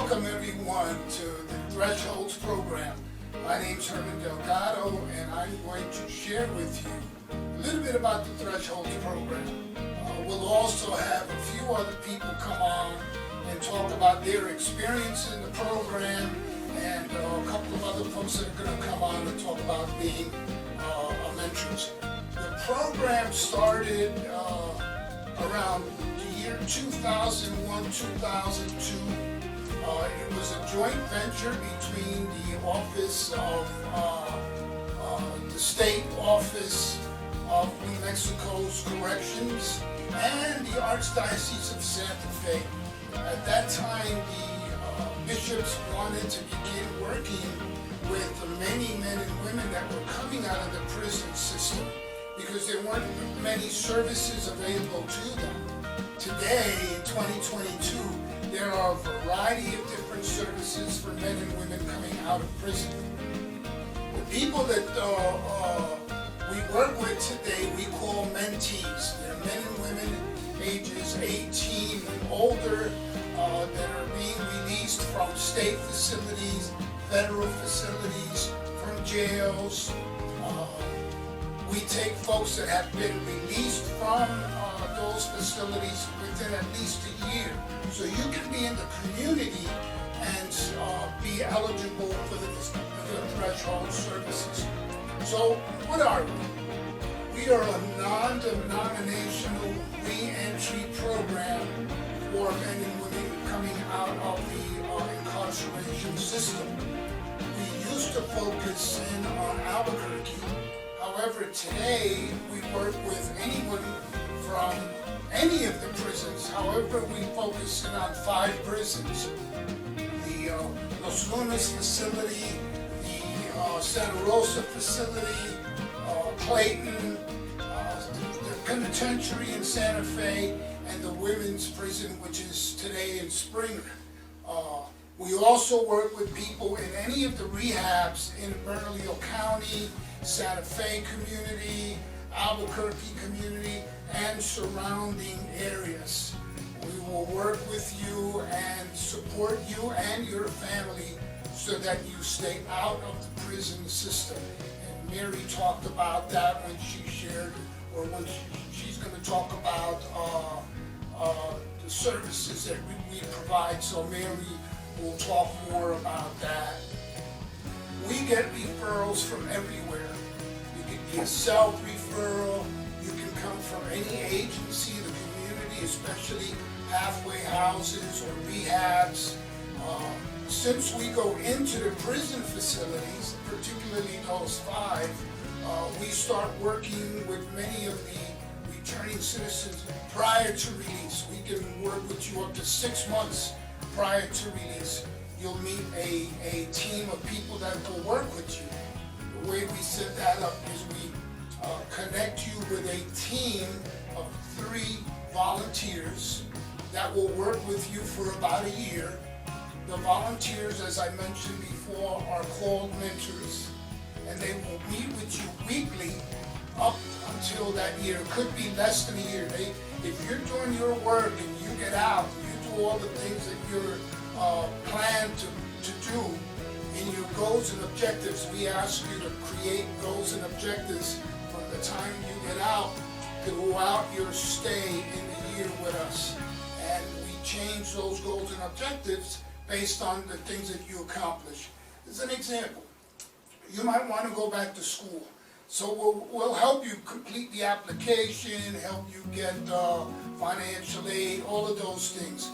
Welcome everyone to the Thresholds program. My name is Herman Delgado and I'm going to share with you a little bit about the Thresholds program. We'll also have a few other people come on and talk about their experience in the program, and a couple of other folks that are going to come on and talk about being mentors. The program started around the year 2001-2002. It was a joint venture between the Office of the State Office of New Mexico's Corrections and the Archdiocese of Santa Fe. At that time, the bishops wanted to begin working with the many men and women that were coming out of the prison system because there weren't many services available to them. Today, in 2022, there are a variety of different services for men and women coming out of prison. The people that we work with today, we call mentees. They're men and women ages 18 and older that are being released from state facilities, federal facilities, from jails. We take folks that have been released from those facilities within at least a year. So you can be in the community and be eligible for the threshold services. So what are we? We are a non-denominational re-entry program for men and women coming out of the incarceration system. We used to focus in on Albuquerque. However, today we work with anyone from any of the prisons. However, we focus in on 5 prisons. The Los Lunas facility, the Santa Rosa facility, Clayton, the penitentiary in Santa Fe, and the women's prison, which is today in Springer. We also work with people in any of the rehabs in Bernalillo County, Santa Fe community, Albuquerque community, and surrounding areas. We will work with you and support you and your family so that you stay out of the prison system. And Mary talked about that when she shared, or when she's going to talk about the services that we provide. So Mary will talk more about that. We get referrals from everywhere. You can be a self-referral. You can come from any agency in the community, especially halfway houses or rehabs. Since we go into the prison facilities, particularly those 5, we start working with many of the returning citizens prior to release. We can work with you up to 6 months prior to release. You'll meet a team of people that will work with you. The way we set that up is we connect you with a team of 3 volunteers that will work with you for about a year. The volunteers, as I mentioned before, are called mentors, and they will meet with you weekly up until that year. It could be less than a year. If you're doing your work and you get out, you do all the things that you're planned to do in your goals and objectives, we ask you to create goals and objectives from the time you get out throughout your stay in the year with us. And we change those goals and objectives based on the things that you accomplish. As an example, you might want to go back to school. So we'll help you complete the application, help you get financial aid, all of those things.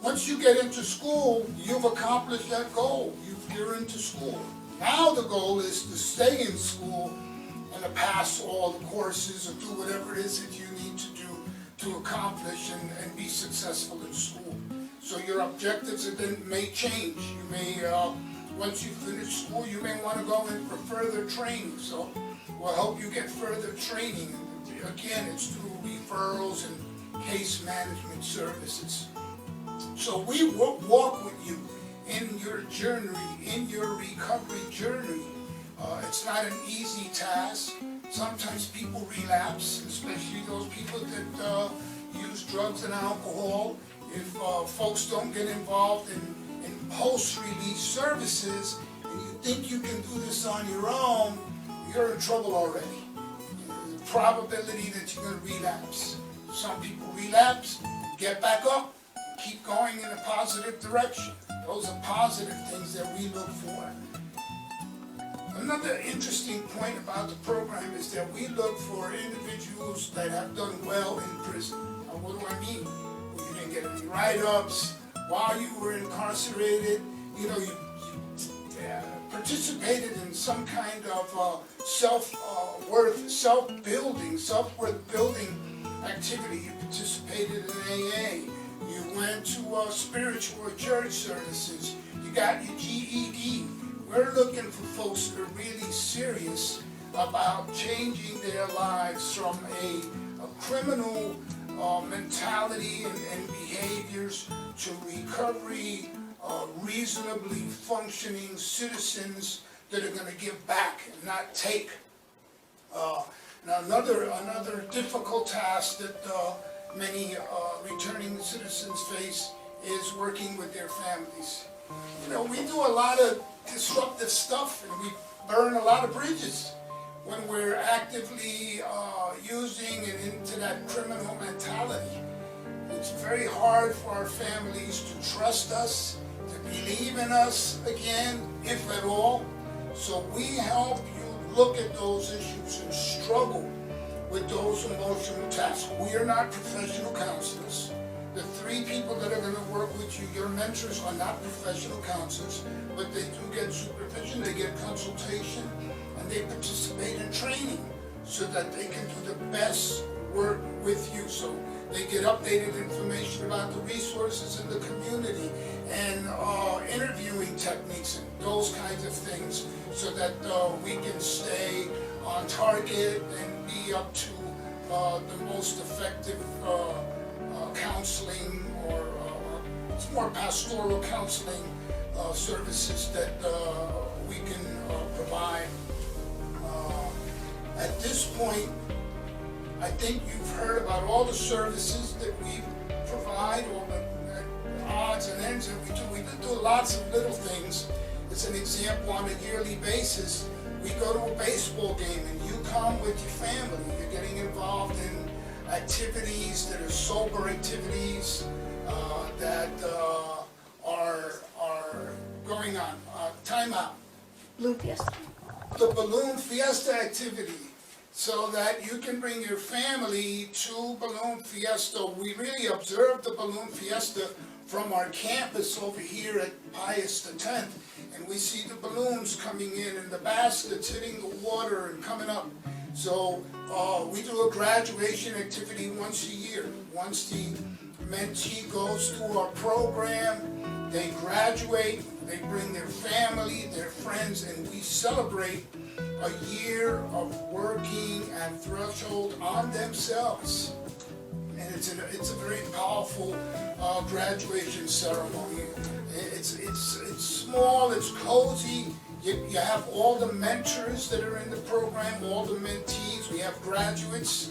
Once you get into school, you've accomplished that goal. You're into school. Now the goal is to stay in school and to pass all the courses or do whatever it is that you need to do to accomplish and be successful in school. So your objectives then may change. You may, once you finish school, you may want to go in for further training. So we'll help you get further training. And again, it's through referrals and case management services. So we will walk with you in your journey, in your recovery journey. It's not an easy task. Sometimes people relapse, especially those people that use drugs and alcohol. If folks don't get involved post-release services, and you think you can do this on your own, you're in trouble already. There's a probability that you're going to relapse. Some people relapse, get back up, keep going in a positive direction. Those are positive things that we look for. Another interesting point about the program is that we look for individuals that have done well in prison. Now, what do I mean? Well, you didn't get any write-ups while you were incarcerated. You know, you participated in some kind of self-worth building activity. You participated in AA. You went to spiritual or church services. You got your GED. We're looking for folks that are really serious about changing their lives from a criminal mentality and behaviors to recovery, reasonably functioning citizens that are going to give back and not take. Now another difficult task that many returning citizens face is working with their families. You know, we do a lot of disruptive stuff and we burn a lot of bridges when we're actively using and into that criminal mentality. It's very hard for our families to trust us, to believe in us again, if at all. So we help you look at those issues and struggle with those emotional tasks. We are not professional counselors. The three people that are going to work with you, your mentors, are not professional counselors, but they do get supervision, they get consultation, and they participate in training so that they can do the best work with you. So they get updated information about the resources in the community and interviewing techniques and those kinds of things so that we can stay on target and be up to the most effective counseling or it's more pastoral counseling services that we can provide. At this point, I think you've heard about all the services that we provide, all the odds and ends that we do. We do lots of little things. As an example, on a yearly basis, we go to a baseball game and you come with your family. You're getting involved in activities that are sober activities that are going on. Time out. Balloon Fiesta. The Balloon Fiesta activity, so that you can bring your family to Balloon Fiesta. We really observe the Balloon Fiesta from our campus over here at Pius X, and we see the balloons coming in and the baskets hitting the water and coming up. So we do a graduation activity once a year. Once the mentee goes through our program, they graduate, they bring their family, their friends, and we celebrate a year of working at Threshold on themselves. And it's a very powerful graduation ceremony. It's small, it's cozy. You have all the mentors that are in the program, all the mentees. We have graduates.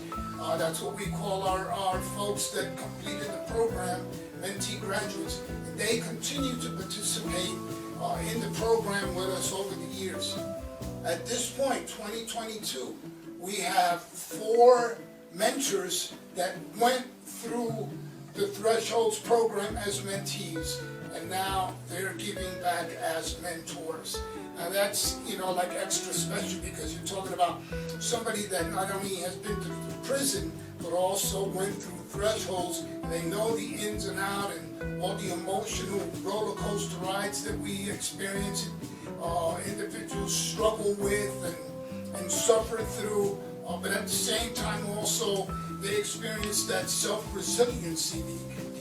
That's what we call our folks that completed the program, mentee graduates. And they continue to participate in the program with us over the years. At this point, 2022, we have 4 mentors that went through the Thresholds program as mentees, and now they're giving back as mentors. Now that's, like extra special because you're talking about somebody that not only has been to prison, but also went through Thresholds. They know the ins and outs and all the emotional roller coaster rides that we experience, individuals struggle with and suffer through, but at the same time also they experience that self-resiliency,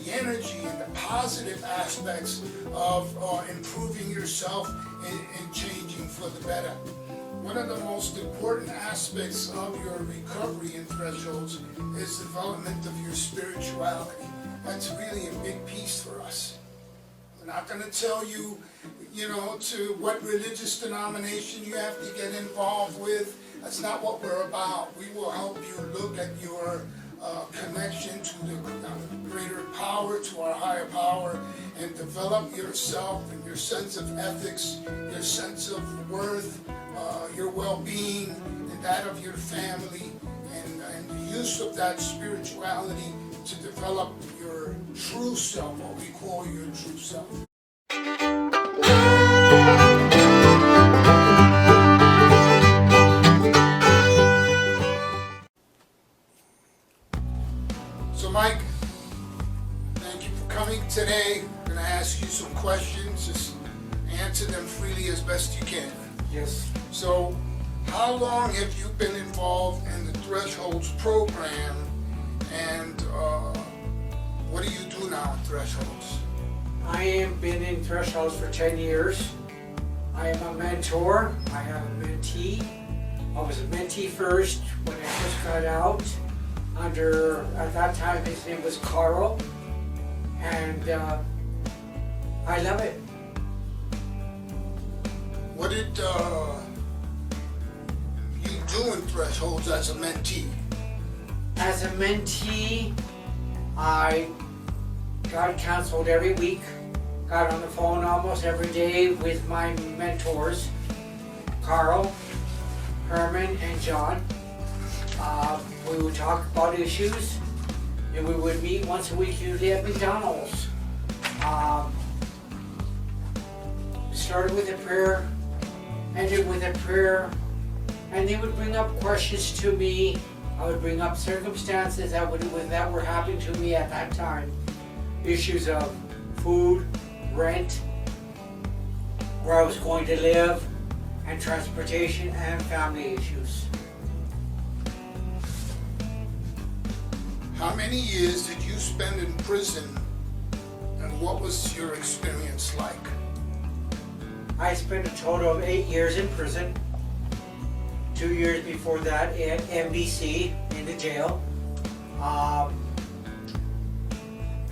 the energy and the positive aspects of improving yourself and changing for the better. One of the most important aspects of your recovery in Thresholds is development of your spirituality. That's really a big piece for us. We're not going to tell you, to what religious denomination you have to get involved with. That's not what we're about. We will help you look at your connection to the greater power, to our higher power, and develop yourself and your sense of ethics, your sense of worth, your well-being, and that of your family, and the use of that spirituality to develop your true self, what we call your true self. So Mike, thank you for coming today. I'm going to ask you some questions. Just answer them freely as best you can. Yes. So, how long have you been involved in the Thresholds program, and what do you do now in Thresholds? I have been in Thresholds for 10 years. I am a mentor. I have a mentee. I was a mentee first when I first got out. At that time, his name was Carl, and I love it. What did you do in Thresholds as a mentee? As a mentee, I got counseled every week, got on the phone almost every day with my mentors, Carl, Herman, and John. We would talk about issues, and we would meet once a week, usually at McDonald's. Started with a prayer, ended with a prayer, and they would bring up questions to me. I would bring up circumstances that were happening to me at that time. Issues of food, rent, where I was going to live, and transportation and family issues. How many years did you spend in prison, and what was your experience like? I spent a total of 8 years in prison. 2 years before that at MBC in the jail.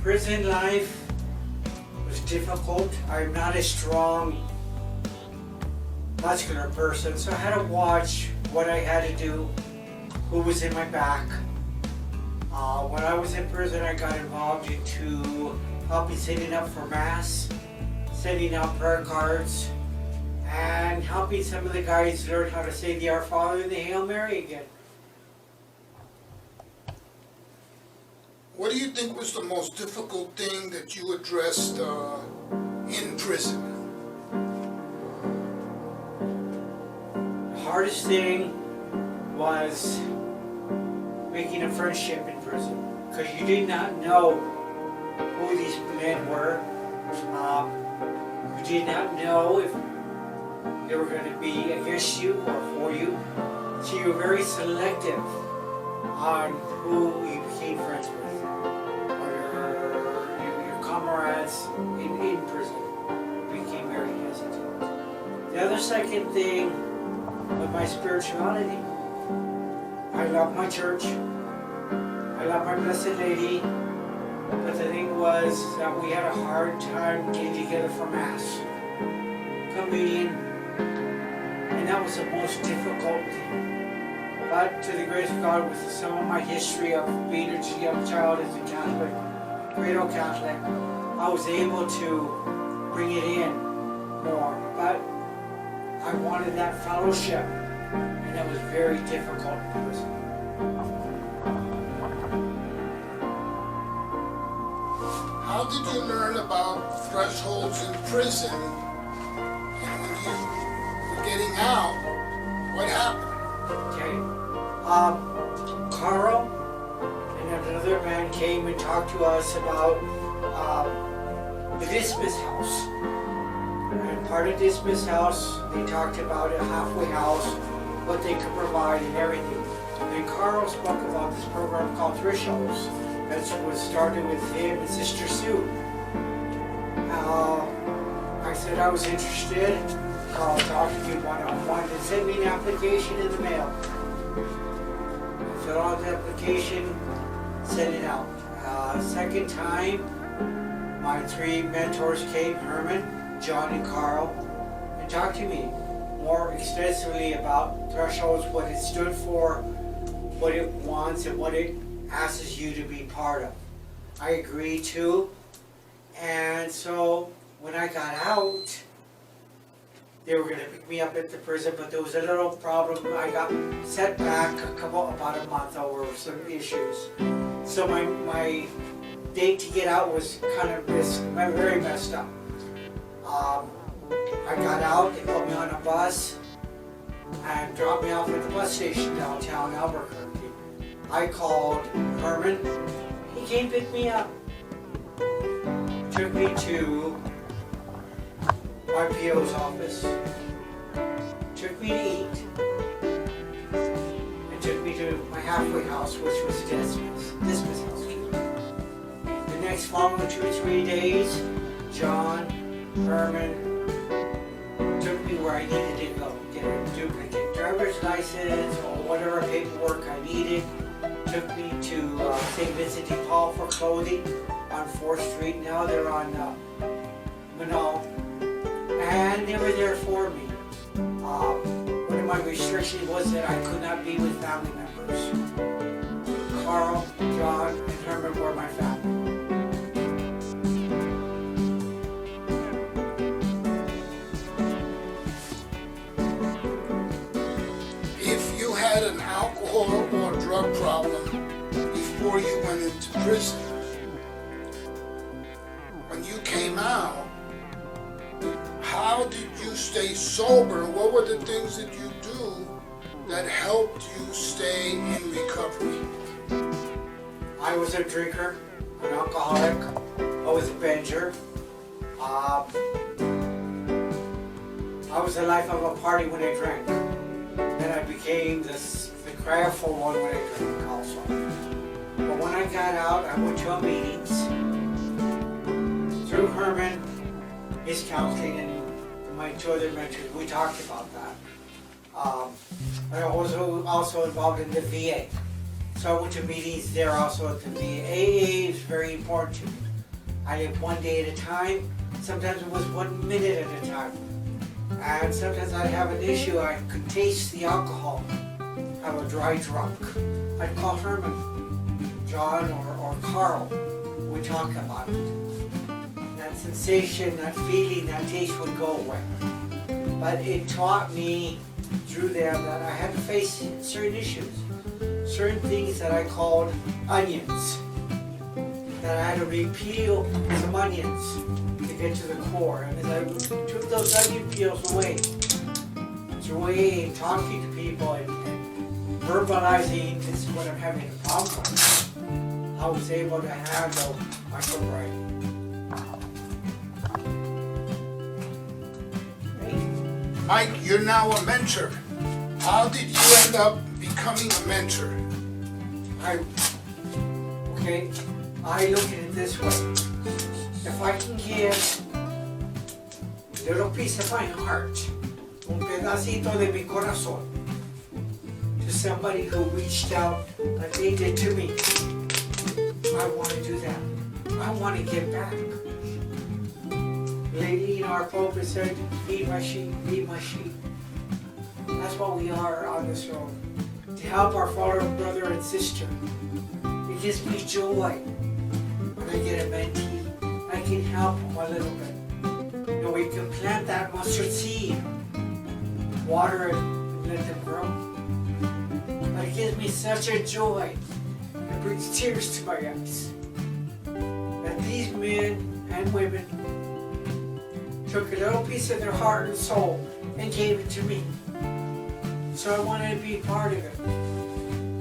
Prison life was difficult. I'm not a strong, muscular person, so I had to watch what I had to do, who was in my back. When I was in prison, I got involved into helping setting up for Mass, setting up prayer cards, and helping some of the guys learn how to say the Our Father and the Hail Mary again. What do you think was the most difficult thing that you addressed in prison? The hardest thing was making a friendship in prison, because you did not know who these men were. You did not know if they were going to be against you or for you. So you were very selective on who you became friends with, or your comrades in prison. You became very hesitant. The other second thing was my spirituality. I love my church. I love my Blessed Lady. But the thing was that we had a hard time getting together for Mass, communion, and that was the most difficult thing. But to the grace of God, with some of my history of being a young child as a Catholic, cradle Catholic, I was able to bring it in more. But I wanted that fellowship, and that was very difficult in prison. How did you learn about Thresholds in prison, and when you were getting out, what happened? Okay. Carl and another man came and talked to us about the Dismiss House. And part of Dismiss House, they talked about a halfway house, what they could provide and everything. And Carl spoke about this program called Thresholds. That was started with him and Sister Sue. I said I was interested. Carl talked to me one-on-one and sent me an application in the mail. I filled out the application, sent it out. Second time, my three mentors came, Herman, John, and Carl, and talked to me more extensively about Thresholds, what it stood for, what it wants, and what it asks you to be part of. I agreed to, and so when I got out, they were going to pick me up at the prison, but there was a little problem. I got set back about a month over some issues. So my date to get out was kind of very messed up. I got out, they put me on a bus and dropped me off at the bus station downtown Albuquerque. I called Herman, he came pick me up. Took me to my PO's office, took me to eat, and took me to my halfway house, which was Dismas housekeeper. The next following 2 or 3 days, John, Herman, took me where I needed to go, get a duplicate driver's license or whatever paperwork I needed. Took me to St. Vincent de Paul for clothing on 4th Street. Now they're on Manal. And they were there for me. One of my restrictions was that I could not be with family members. Carl, John, and Herman were my family. If you had an alcohol or drug problem before you went into prison, when you came out, how did you stay sober? What were the things that you do that helped you stay in recovery? I was a drinker, an alcoholic. I was a benger. I was the life of a party when I drank. Then I became the craftful one when I drank also. But when I got out, I went to meetings through Herman, his counseling, and my 2 other mentors. We talked about that. I was also involved in the VA. So I went to meetings there also at the VA. AA is very important to me. I lived one day at a time. Sometimes it was 1 minute at a time. And sometimes I'd have an issue. I could taste the alcohol. I was dry drunk. I'd call Herman, John, or Carl. We'd talk about it. That sensation, that feeling, that taste would go away. But it taught me through them that I had to face certain issues, certain things that I called onions, that I had to repeel some onions to get to the core. And as I took those onion peels away, through talking to people and verbalizing this is what I'm having a problem with, I was able to handle my sobriety. Mike, you're now a mentor. How did you end up becoming a mentor? I look at it this way. If I can give a little piece of my heart, un pedacito de mi corazón, to somebody who reached out like they did to me, I want to do that. I want to give back. Lately, our Pope has said, feed my sheep, feed my sheep. That's what we are on this road. To help our fellow brother and sister. It gives me joy when I get a mentee. I can help them a little bit. You know, we can plant that mustard seed, water it, and let them grow. But it gives me such a joy. It brings tears to my eyes. That these men and women took a little piece of their heart and soul and gave it to me. So I wanted to be part of it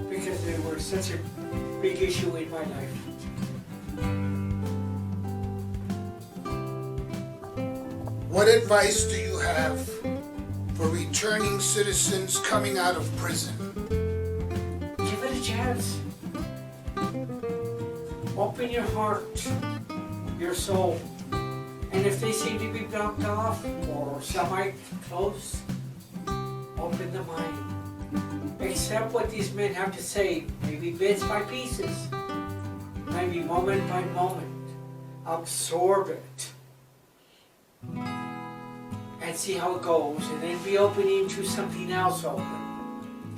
because they were such a big issue in my life. What advice do you have for returning citizens coming out of prison? Give it a chance. Open your heart, your soul. And if they seem to be blocked off or semi-close, open the mind. Accept what these men have to say, maybe bits by pieces, maybe moment by moment. Absorb it. And see how it goes, and then be opening to something else open,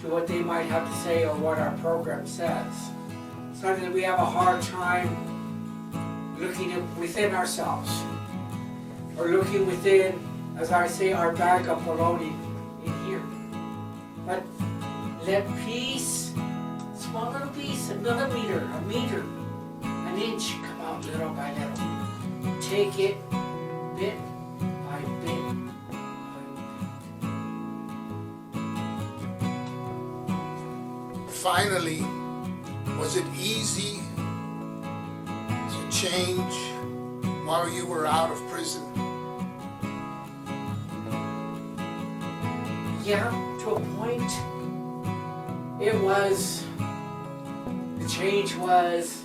to what they might have to say or what our program says. something that we have a hard time looking within ourselves, or looking within, as I say, our bag of bologna in here. But let peace, small little piece, a millimeter, a meter, an inch, come out little by little. Take it bit by bit. Finally, was it easy to change while you were out of prison? Yeah, to a point. It was, the change was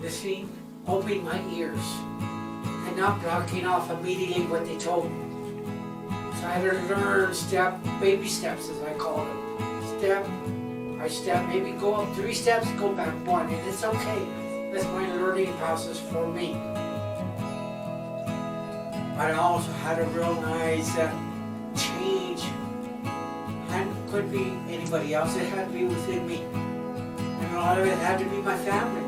listening, opening my ears, and not blocking off immediately what they told me. So I had to learn baby steps, as I call them. Step by step, maybe go up 3 steps, go back 1, and it's okay. That's my learning process for me. But I also had to realize that change couldn't be anybody else, it had to be within me. And a lot of it had to be my family.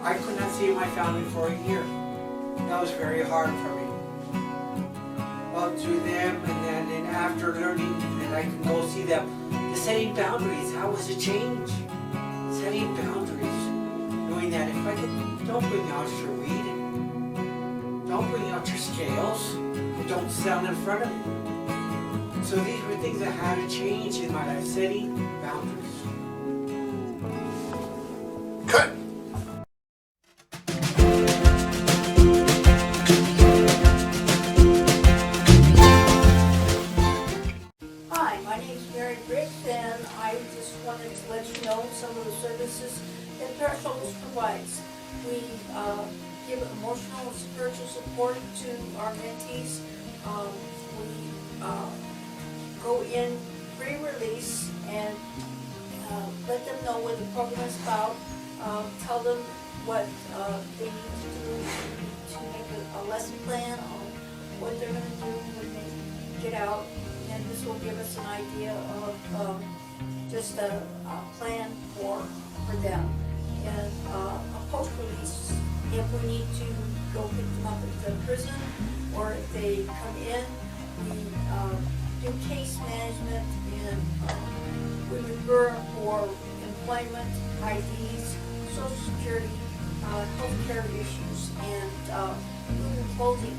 I could not see my family for a year. That was very hard for me. Well, through them, and then after learning that I can go see them, the setting boundaries, how was it change? Setting boundaries. Knowing that if I could, don't bring out your weed, don't bring out your scales, don't stand in front of me. So these were things that had to change in my life, setting boundaries. Cut! Hi, my name is Mary Briggs, and I just wanted to let you know some of the services that Parashoulders provides. We give emotional and spiritual support to our mentees. We go in pre-release and let them know what the program is about, tell them what they need to do to make a lesson plan on what they're going to do when they get out, and this will give us an idea of just a plan for them. And a post-release, if we need to go pick them up at the prison, or if they come in, we do case management, and we refer for employment, IDs, Social Security, healthcare issues, and even clothing.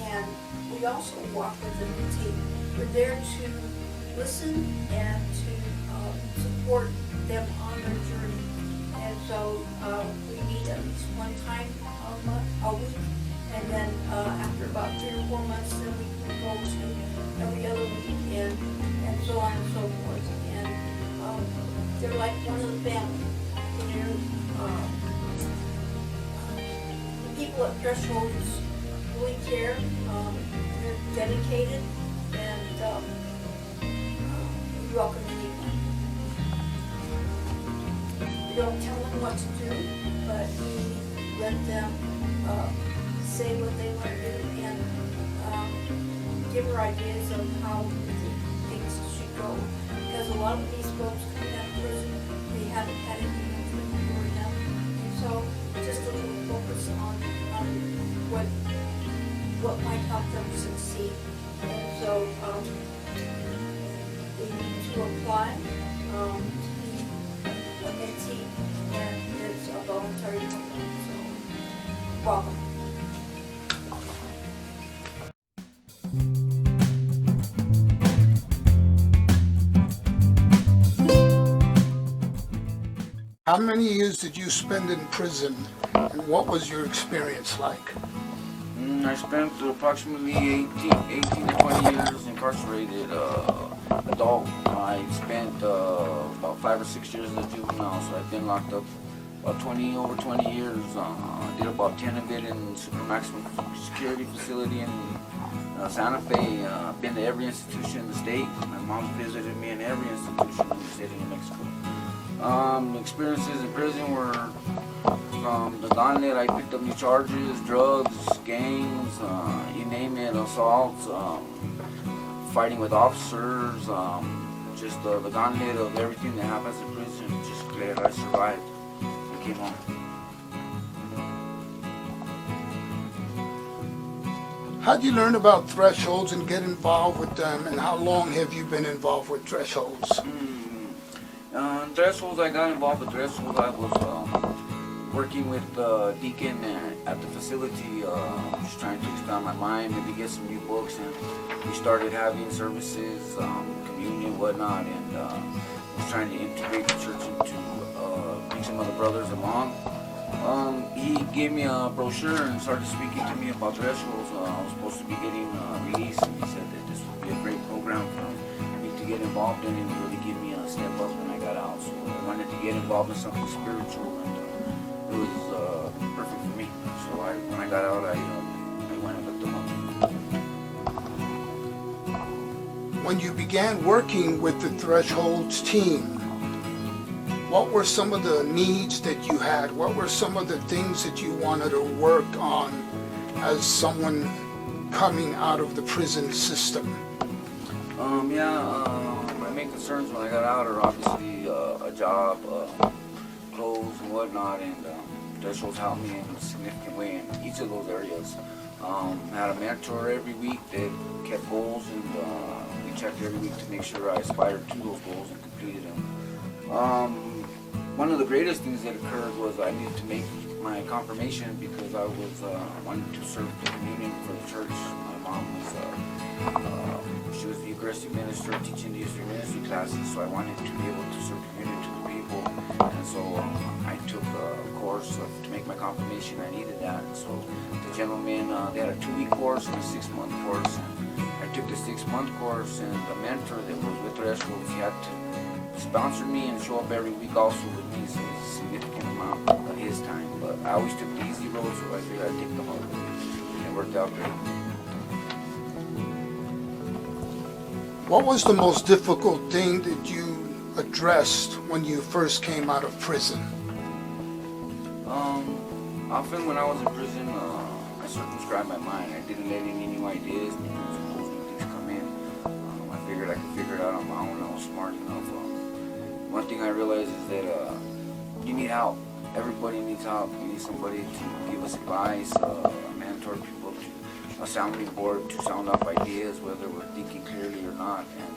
And we also walk with them and take. We're there to listen and to support them on their journey. And so we meet at least 1 time a week, and then after about 3 or 4 months, then we can go to every other week, and so on and so forth. And they're like one of the family. They're the people at Thresholds really care. They're dedicated, and we welcome anyone. We don't tell them what to do, but we let them say what they want to do, and give her ideas of how things should go. Because a lot of these folks come out of prison, they haven't had anything for them. So just a little focus on what might help them succeed. And so we need to apply a mentee, and it's a voluntary program. So welcome. How many years did you spend in prison, and what was your experience like? I spent approximately 18 to 20 years incarcerated, adult. I spent about 5 or 6 years as a juvenile, so I've been locked up about over 20 years. I did about 10 of it in super maximum security facility in Santa Fe. I've been to every institution in the state. My mom visited me in every institution in the state of New Mexico. Experiences in prison were from the gauntlet. I picked up new charges, drugs, gangs, you name it, assaults, fighting with officers, just the gauntlet of everything that happens in prison. Just glad I survived and came home. How did you learn about thresholds and get involved with them, and how long have you been involved with thresholds? Thresholds, I got involved with thresholds. I was working with Deacon at the facility, just trying to expand my mind, maybe get some new books, and we started having services, communion, whatnot, and was trying to integrate the church into bring some other brothers along. He gave me a brochure and started speaking to me about thresholds. I was supposed to be getting released, and he said that this would be a great program for me to get involved in and really give me a step up when I got out. So I wanted to get involved in something spiritual, and it was perfect for me. So when I got out, I went and looked them up. When you began working with the Thresholds team, what were some of the needs that you had? What were some of the things that you wanted to work on as someone coming out of the prison system? My main concerns when I got out are obviously a job, clothes and whatnot, and Thresholds helped me in a significant way in each of those areas. I had a mentor every week that kept goals, and we checked every week to make sure I aspired to those goals and completed them. One of the greatest things that occurred was I needed to make my confirmation because I was wanting to serve the communion for the church. My mom was she was the Eucharistic minister teaching the Eucharistic ministry classes, so I wanted to be able to serve communion to the people. And so I took a course to make my confirmation. I needed that. So the gentleman, they had a 2-week course and a 6-month course. I took the 6-month course, and the mentor that was with Thresholds, he had to sponsor me and show up every week also with me, so it was a significant amount of his time. But I always took the easy road, so I figured I'd take the hard road, and it worked out great. What was the most difficult thing that you addressed when you first came out of prison? Often when I was in prison, I circumscribed my mind. I didn't let any new ideas, new things come in. I figured I could figure it out on my own. I was smart enough. One thing I realized is that you need help. Everybody needs help. We need somebody to give us advice, a mentor, people, a sounding board to sound up ideas, whether we're thinking clearly or not. And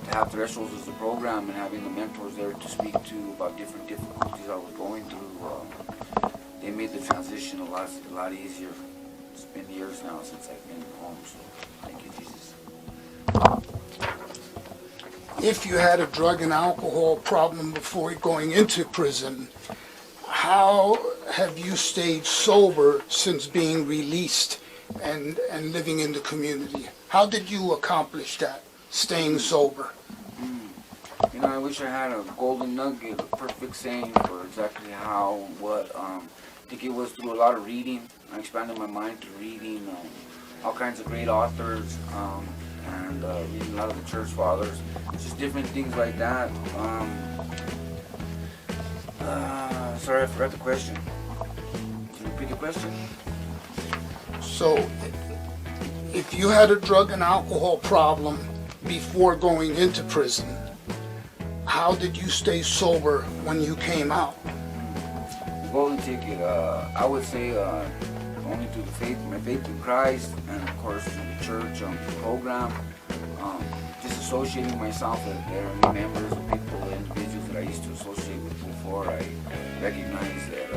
to have Thresholds as a program and having the mentors there to speak to about different difficulties I was going through, they made the transition a lot easier. It's been years now since I've been home, so thank you, Jesus. If you had a drug and alcohol problem before going into prison, how have you stayed sober since being released and living in the community? How did you accomplish that, staying sober? You know, I wish I had a golden nugget, a perfect saying for exactly how, what. I think it was through a lot of reading. I expanded my mind to reading all kinds of great authors, and reading a lot of the church fathers, just different things like that. Sorry, I forgot the question. Can you repeat the question? So, if you had a drug and alcohol problem before going into prison, how did you stay sober when you came out? The golden ticket, I would say only through my faith in Christ, and of course through the church, the program, disassociating myself with new members of people, individuals that I used to associate with before. I recognize that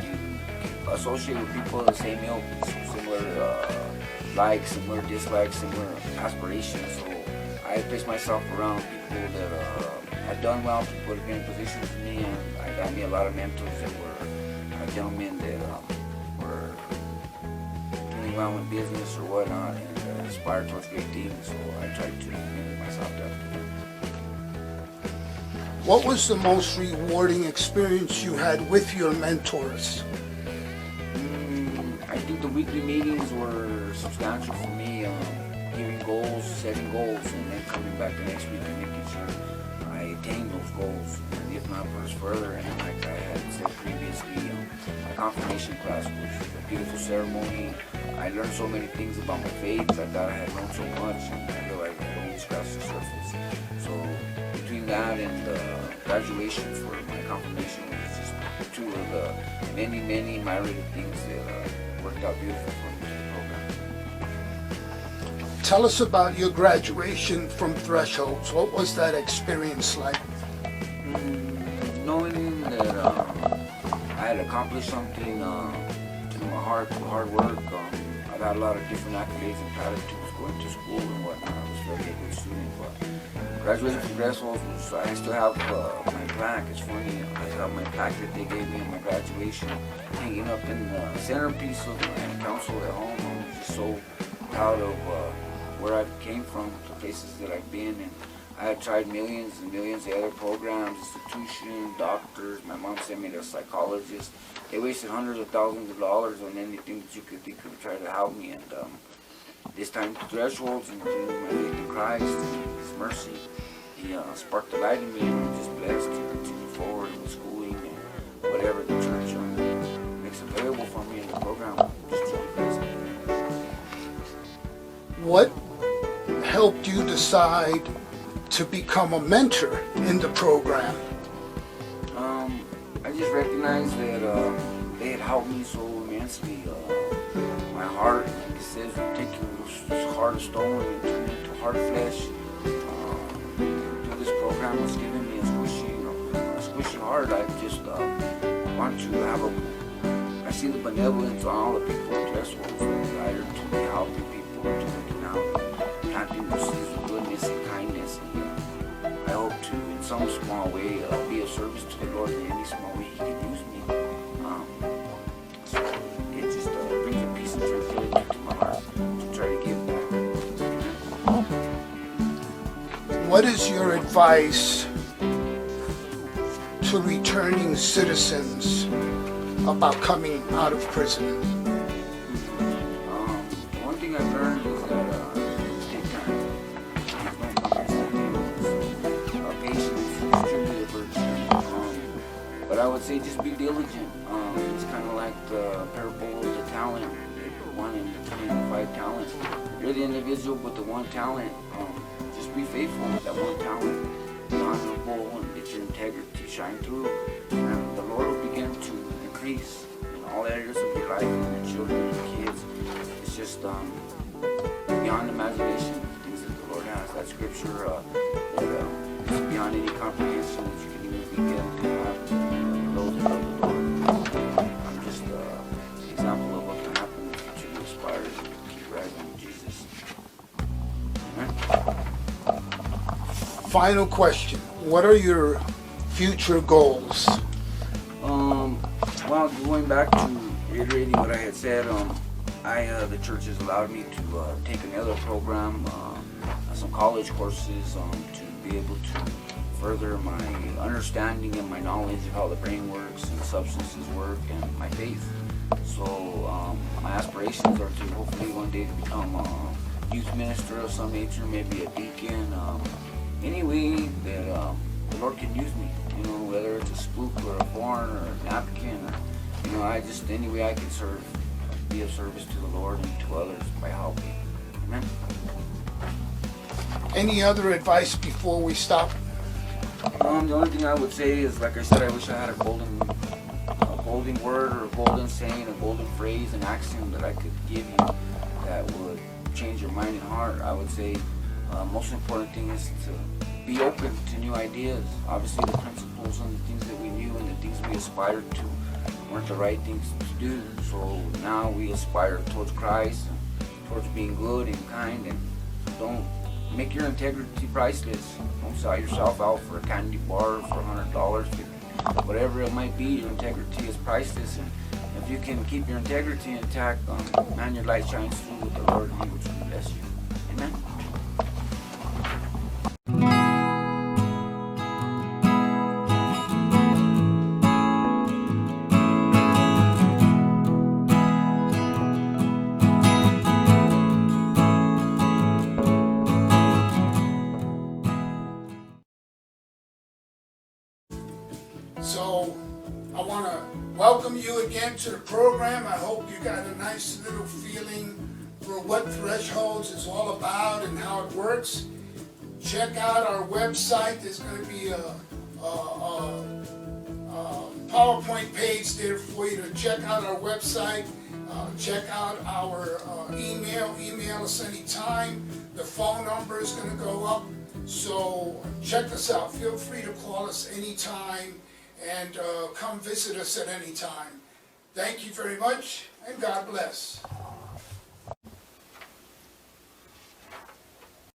you associate with people of the same ilk, similar likes, similar dislikes, similar aspirations. So I placed myself around people that had done well, people that had been in positions with me, and I got me a lot of mentors that were gentlemen that were doing well in business or whatnot, and aspired towards great things. So I tried to make myself that. What was the most rewarding experience you had with your mentors? I think the weekly meetings were substantial for me, giving goals, setting goals, and then coming back the next week and making sure I attained those goals, and if not push further. And like I had said previously, my confirmation class was a beautiful ceremony. I learned so many things about my faith. I thought I had learned so much, and I realized I had only barely scratched the surface. So between that and graduation for my confirmation was just two of the many, many myriad things that worked out beautiful for me in the program. Tell us about your graduation from Thresholds. What was that experience like? Knowing that I had accomplished something through my hard work. I've had a lot of different accolades and platitudes going to school and whatnot. I was very good student, but graduating from Thresholds was, I still have my plaque. It's funny, I have my plaque that they gave me on my graduation hanging up in the centerpiece of my council at home. I'm just so proud of where I came from, the places that I've been, and I had tried millions and millions of other programs, institutions, doctors. My mom sent me to a psychologist. They wasted hundreds of thousands of dollars on anything that you could think of to try to help me. And this time, Thresholds and through my faith in Christ and His mercy, He sparked the light in me, and I'm just blessed to continue forward in the schooling and whatever the church makes available for me in the program. Just truly blessed. What helped you decide to become a mentor in the program? I just recognized that they had helped me so immensely. My heart, like it says, would take this heart of stone and turn it into heart of flesh. Through this program was giving me a squishy heart. I just want to have I see the benevolence on all the people in Thresholds, the desire to be helping people, to looking out, planting the seeds of goodness and kindness. And I hope to, in some small way, be of service to the Lord in any small way He can use me. So it just brings a peace and tranquility to my heart to try to give back. What is your advice to returning citizens about coming out of prison? One thing I've learned is that take time. Patience is truly a virtue. But I would say just be diligent. It's kind of like the parable of the talent. The 1 and the 3 and the 5 talents. You're the individual with the one talent. Just be faithful with that one talent. Be honorable and let your integrity shine through. And the Lord will begin to increase in all areas of your life, and your children, your kids. It's just beyond imagination, the things that the Lord has. That scripture that is beyond any comprehension that you can even begin to have those that love the Lord. I'm just an example of what can happen if you truly aspire to keep rising with Jesus. Amen. Final question. What are your future goals? Well, going back to reiterating what I had said, the church has allowed me to take another program, some college courses, to be able to further my understanding and my knowledge of how the brain works and substances work and my faith. So my aspirations are to hopefully one day to become a youth minister of some nature, maybe a deacon, any way that the Lord can use me, whether it's a spook or a horn or a napkin, or, any way I can serve, be of service to the Lord and to others by helping. Amen. Any other advice before we stop? The only thing I would say is, like I said, I wish I had a golden word or a golden saying, a golden phrase, an axiom that I could give you that would change your mind and heart. I would say most important thing is to be open to new ideas. Obviously the principles and the things that we knew and the things we aspired to weren't the right things to do. So now we aspire towards Christ and towards being good and kind, and don't make your integrity priceless. Don't sell yourself out for a candy bar for $100, whatever it might be. Your integrity is priceless, and if you can keep your integrity intact, man, your light shines through with the Lord, and He will truly bless you. Amen. So I want to welcome you again to the program. I hope you got a nice little feeling for what Thresholds is all about and how it works. check out our website. There's going to be a PowerPoint page there for you to check out our website. Check out our email us anytime. The phone number is going to go up. So check us out. Feel free to call us anytime and come visit us at any time. Thank you very much, and God bless.